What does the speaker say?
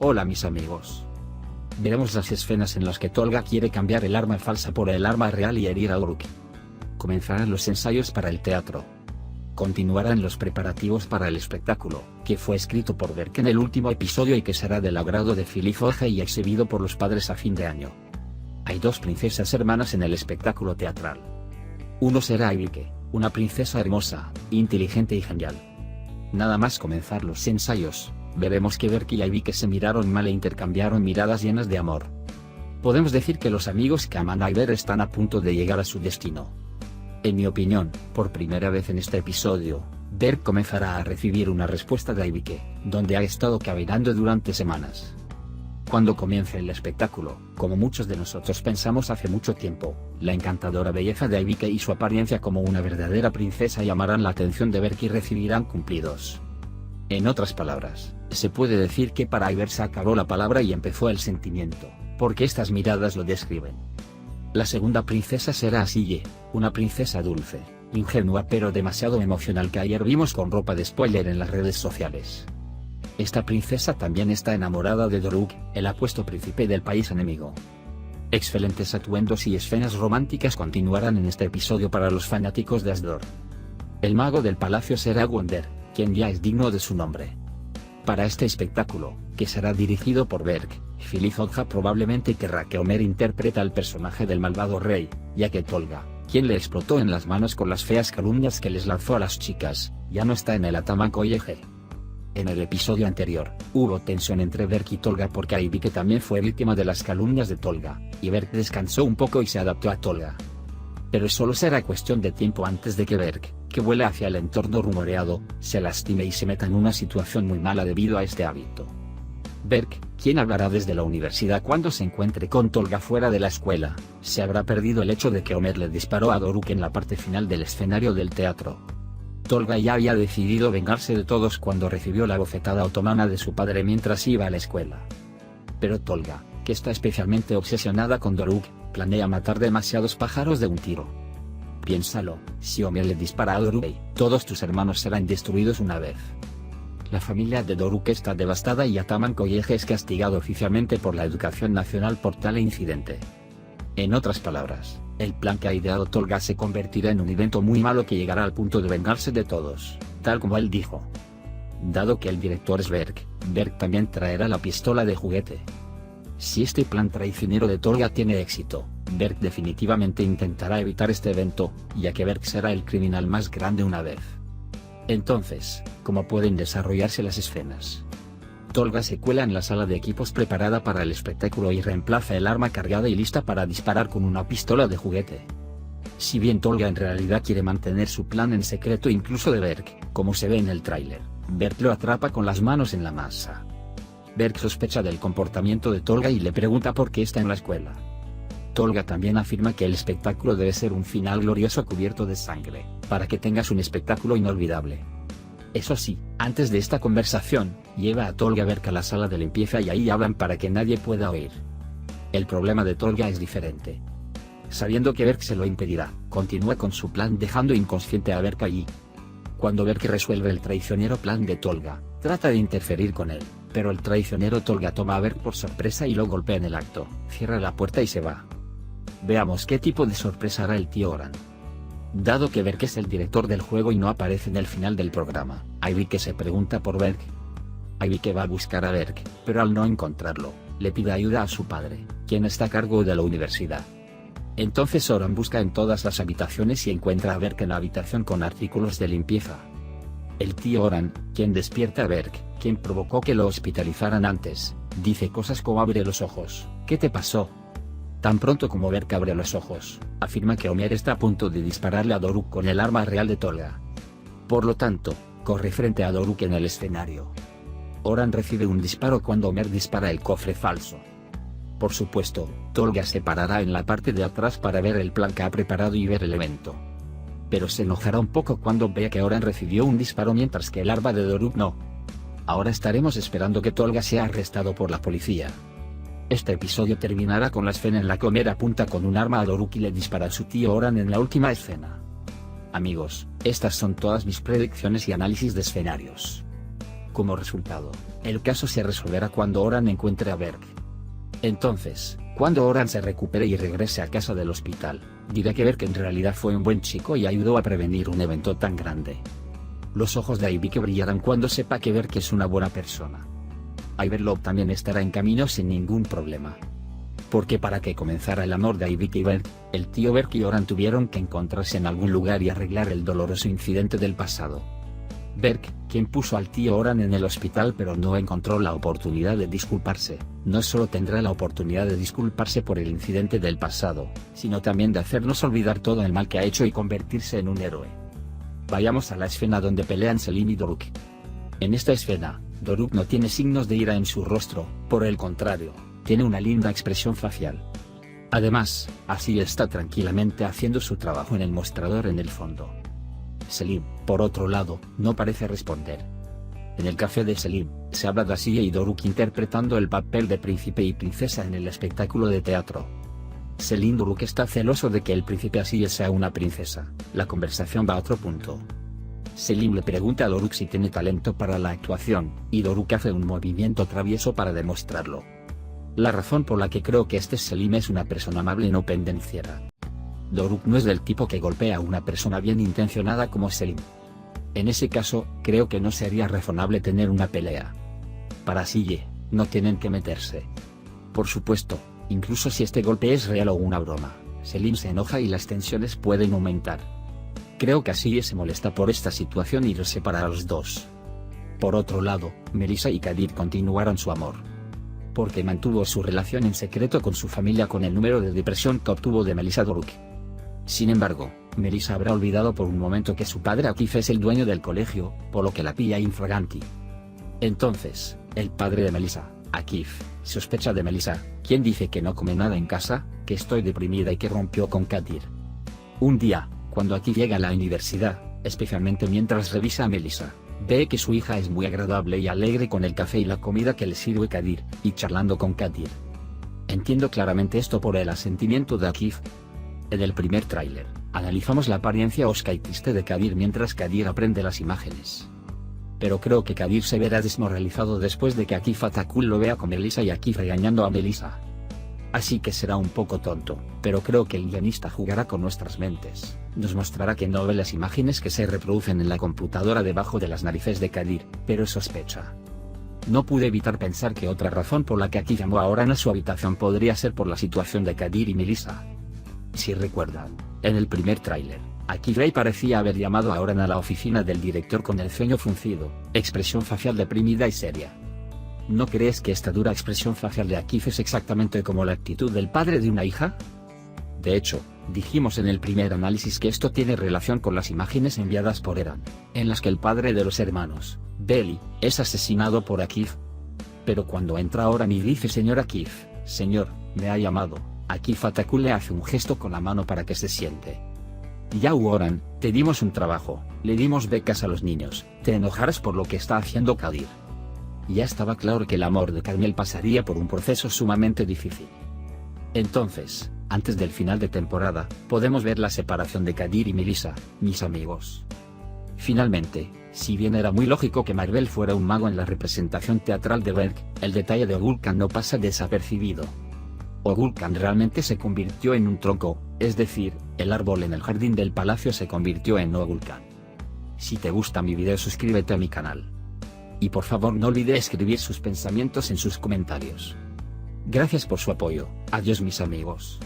Hola mis amigos. Veremos las escenas en las que Tolga quiere cambiar el arma falsa por el arma real y herir a Doruk. Comenzarán los ensayos para el teatro. Continuarán los preparativos para el espectáculo, que fue escrito por Berk en el último episodio y que será del agrado de Philip Oja y exhibido por los padres a fin de año. Hay dos princesas hermanas en el espectáculo teatral. Uno será Aibike, una princesa hermosa, inteligente y genial. Nada más comenzar los ensayos, veremos que Berk y Aibike se miraron mal e intercambiaron miradas llenas de amor. Podemos decir que los amigos que aman a Berk están a punto de llegar a su destino. En mi opinión, por primera vez en este episodio, Berk comenzará a recibir una respuesta de Aibike, donde ha estado cavilando durante semanas. Cuando comience el espectáculo, como muchos de nosotros pensamos hace mucho tiempo, la encantadora belleza de Aibike y su apariencia como una verdadera princesa llamarán la atención de Berk y recibirán cumplidos. En otras palabras, se puede decir que para Aiber se acabó la palabra y empezó el sentimiento, porque estas miradas lo describen. La segunda princesa será Asille, una princesa dulce, ingenua pero demasiado emocional que ayer vimos con ropa de spoiler en las redes sociales. Esta princesa también está enamorada de Doruk, el apuesto príncipe del país enemigo. Excelentes atuendos y escenas románticas continuarán en este episodio para los fanáticos de Asdor. El mago del palacio será Wonder, quien ya es digno de su nombre. Para este espectáculo, que será dirigido por Berk, Philip Oja probablemente querrá que Homer interprete al personaje del malvado rey, ya que Tolga, quien le explotó en las manos con las feas calumnias que les lanzó a las chicas, ya no está en el Ataman College. En el episodio anterior, hubo tensión entre Berk y Tolga porque Aibike también fue víctima de las calumnias de Tolga, y Berk descansó un poco y se adaptó a Tolga. Pero solo será cuestión de tiempo antes de que Berk, que vuela hacia el entorno rumoreado, se lastime y se meta en una situación muy mala debido a este hábito. Berk, quien hablará desde la universidad cuando se encuentre con Tolga fuera de la escuela, se habrá perdido el hecho de que Homer le disparó a Doruk en la parte final del escenario del teatro. Tolga ya había decidido vengarse de todos cuando recibió la bofetada otomana de su padre mientras iba a la escuela. Pero Tolga, que está especialmente obsesionada con Doruk, planea matar demasiados pájaros de un tiro. Piénsalo, si Homer le dispara a Doruk, todos tus hermanos serán destruidos una vez. La familia de Doruk está devastada y Ataman College es castigado oficialmente por la Educación Nacional por tal incidente. En otras palabras, el plan que ha ideado Tolga se convertirá en un evento muy malo que llegará al punto de vengarse de todos, tal como él dijo. Dado que el director es Berk, Berk también traerá la pistola de juguete. Si este plan traicionero de Tolga tiene éxito, Berk definitivamente intentará evitar este evento, ya que Berk será el criminal más grande una vez. Entonces, ¿cómo pueden desarrollarse las escenas? Tolga se cuela en la sala de equipos preparada para el espectáculo y reemplaza el arma cargada y lista para disparar con una pistola de juguete. Si bien Tolga en realidad quiere mantener su plan en secreto incluso de Berk, como se ve en el tráiler, Berk lo atrapa con las manos en la masa. Berk sospecha del comportamiento de Tolga y le pregunta por qué está en la escuela. Tolga también afirma que el espectáculo debe ser un final glorioso cubierto de sangre, para que tengas un espectáculo inolvidable. Eso sí, antes de esta conversación, lleva a Tolga Berk a la sala de limpieza y ahí hablan para que nadie pueda oír. El problema de Tolga es diferente. Sabiendo que Berk se lo impedirá, continúa con su plan dejando inconsciente a Berk allí. Cuando Berk resuelve el traicionero plan de Tolga, trata de interferir con él, pero el traicionero Tolga toma a Berk por sorpresa y lo golpea en el acto, cierra la puerta y se va. Veamos qué tipo de sorpresa hará el tío Oran. Dado que Berk es el director del juego y no aparece en el final del programa, Aibike se pregunta por Berk. Aibike va a buscar a Berk, pero al no encontrarlo, le pide ayuda a su padre, quien está a cargo de la universidad. Entonces Oran busca en todas las habitaciones y encuentra a Berk en la habitación con artículos de limpieza. El tío Oran, quien despierta a Berk, quien provocó que lo hospitalizaran antes, dice cosas como abre los ojos, ¿qué te pasó? Tan pronto como Berk abre los ojos, afirma que Homer está a punto de dispararle a Doruk con el arma real de Tolga. Por lo tanto, corre frente a Doruk en el escenario. Oran recibe un disparo cuando Homer dispara el cofre falso. Por supuesto, Tolga se parará en la parte de atrás para ver el plan que ha preparado y ver el evento. Pero se enojará un poco cuando vea que Oran recibió un disparo mientras que el arma de Doruk no. Ahora estaremos esperando que Tolga sea arrestado por la policía. Este episodio terminará con la escena en la que Homer apunta con un arma a Doruk y le dispara a su tío Oran en la última escena. Amigos, estas son todas mis predicciones y análisis de escenarios. como resultado, el caso se resolverá cuando Oran encuentre a Berk. Entonces, cuando Oran se recupere y regrese a casa del hospital, dirá que Berk en realidad fue un buen chico y ayudó a prevenir un evento tan grande. Los ojos de Aivike brillarán cuando sepa que Berk es una buena persona. Iverlove también estará en camino sin ningún problema. Porque para que comenzara el amor de Aivike y Berk, el tío Berk y Oran tuvieron que encontrarse en algún lugar y arreglar el doloroso incidente del pasado. Berk, quien puso al tío Oran en el hospital pero no encontró la oportunidad de disculparse, no solo tendrá la oportunidad de disculparse por el incidente del pasado, sino también de hacernos olvidar todo el mal que ha hecho y convertirse en un héroe. Vayamos a la escena donde pelean Selim y Doruk. En esta escena, Doruk no tiene signos de ira en su rostro, por el contrario, tiene una linda expresión facial. Además, así está tranquilamente haciendo su trabajo en el mostrador en el fondo. Selim, por otro lado, no parece responder. En el café de Selim, se habla de Asiye y Doruk interpretando el papel de príncipe y princesa en el espectáculo de teatro. Selim y Doruk está celoso de que el príncipe Asiye sea una princesa. La conversación va a otro punto. Selim le pregunta a Doruk si tiene talento para la actuación, y Doruk hace un movimiento travieso para demostrarlo. La razón por la que creo que este Selim es una persona amable y no pendenciera. Doruk no es del tipo que golpea a una persona bien intencionada como Selim. En ese caso, creo que no sería razonable tener una pelea. Para Asiye, no tienen que meterse. Por supuesto, incluso si este golpe es real o una broma, Selim se enoja y las tensiones pueden aumentar. Creo que Asiye se molesta por esta situación y los separa a los dos. Por otro lado, Melissa y Kadir continuaron su amor. Porque mantuvo su relación en secreto con su familia con el número de depresión que obtuvo de Melissa Doruk. Sin embargo, Melissa habrá olvidado por un momento que su padre Akif es el dueño del colegio, por lo que la pilla infraganti. Entonces, el padre de Melissa, Akif, sospecha de Melissa, quien dice que no come nada en casa, que estoy deprimida y que rompió con Kadir. Un día, cuando Akif llega a la universidad, especialmente mientras revisa a Melissa, ve que su hija es muy agradable y alegre con el café y la comida que le sirve Kadir, y charlando con Kadir. Entiendo claramente esto por el asentimiento de Akif. En el primer tráiler, analizamos la apariencia osca y triste de Kadir mientras Kadir aprende las imágenes. Pero creo que Kadir se verá desmoralizado después de que Akif Atakul lo vea con Melissa y Akif regañando a Melissa. Así que será un poco tonto, pero creo que el guionista jugará con nuestras mentes, nos mostrará que no ve las imágenes que se reproducen en la computadora debajo de las narices de Kadir, pero sospecha. No pude evitar pensar que otra razón por la que Akif llamó a Oran a su habitación podría ser por la situación de Kadir y Melissa. Si recuerdan, en el primer tráiler, Akif parecía haber llamado a Oran a la oficina del director con el ceño fruncido, expresión facial deprimida y seria. ¿No crees que esta dura expresión facial de Akif es exactamente como la actitud del padre de una hija? De hecho, dijimos en el primer análisis que esto tiene relación con las imágenes enviadas por Eran, en las que el padre de los hermanos, Beli, es asesinado por Akif. Pero cuando entra Oran y dice señor Akif, señor, me ha llamado, Akif Atakul le hace un gesto con la mano para que se siente. Ya Oran, te dimos un trabajo, le dimos becas a los niños, te enojarás por lo que está haciendo Kadir. Ya estaba claro que el amor de Carmel pasaría por un proceso sumamente difícil. Entonces, antes del final de temporada, podemos ver la separación de Kadir y Melissa, mis amigos. Finalmente, si bien era muy lógico que Marvel fuera un mago en la representación teatral de Berk, el detalle de Ogulkan no pasa desapercibido. Ogulkan realmente se convirtió en un tronco, es decir, el árbol en el jardín del palacio se convirtió en Ogulkan. Si te gusta mi video suscríbete a mi canal. Y por favor no olvide escribir sus pensamientos en sus comentarios. Gracias por su apoyo, adiós mis amigos.